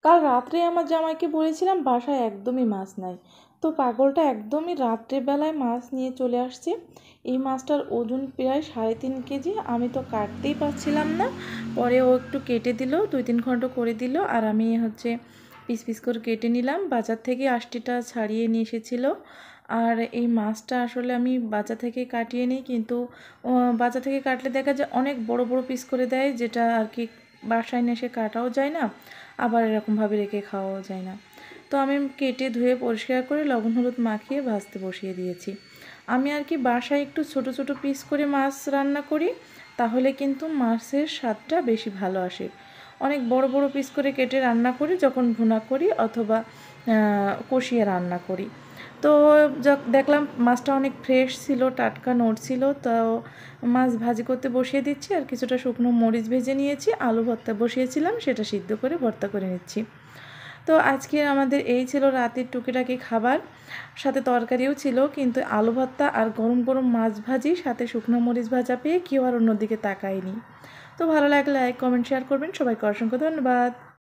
কাল রাত্রে আমার জামাইকে বলেছিলাম বাসায় একদমই মাছ নাই, তো পাগলটা একদমই রাত্রেবেলায় মাছ নিয়ে চলে আসছে। এই মাছটার ওজন প্রায় 3.5 কেজি। আমি তো কাটতেই পারছিলাম না, পরে ও একটু কেটে দিল, 2-3 খণ্ড করে দিল, আর আমি পিস পিস করে কেটে নিলাম। বাজার থেকে আষ্টিটা ছাড়িয়ে নিয়ে এসেছিলো। আর এই মাছটা আসলে আমি বাজার থেকে কাটিয়ে নিই, কিন্তু বাজার থেকে কাটলে দেখা যায় অনেক বড় বড় পিস করে দেয়, যেটা আর কি বাসায় নিয়ে এসে কাটাও যায় না, আবার এরকমভাবে রেখে খাওয়াও যায় না। তো আমি কেটে ধুয়ে পরিষ্কার করে লবণ হলুদ মাখিয়ে ভাজতে বসিয়ে দিয়েছি। আমি আর কি বাসায় একটু ছোট ছোট পিস করে মাছ রান্না করি, তাহলে কিন্তু মাছের স্বাদটা বেশি ভালো আসে। অনেক বড় বড় পিস করে কেটে রান্না করি যখন ভুনা করি অথবা কষিয়ে রান্না করি। তো দেখলাম মাছটা অনেক ফ্রেশ ছিল, টাটকা নড়ছিল। তো মাছ ভাজি করতে বসিয়ে দিচ্ছি, আর কিছুটা শুকনো মরিচ ভেজে নিয়েছি। আলু ভর্তা বসিয়েছিলাম, সেটা সিদ্ধ করে ভর্তা করে নিচ্ছি। তো আজকে আমাদের এই ছিল রাতের টুকিটাকি খাবার, সাথে তরকারিও ছিল, কিন্তু আলু ভর্তা আর গরম গরম মাছ ভাজি সাথে শুকনো মরিচ ভাজা পেয়ে কেউ আর অন্যদিকে তাকায়নি। তো ভালো লাগলে লাইক কমেন্ট শেয়ার করবেন। সবাইকে অসংখ্য ধন্যবাদ।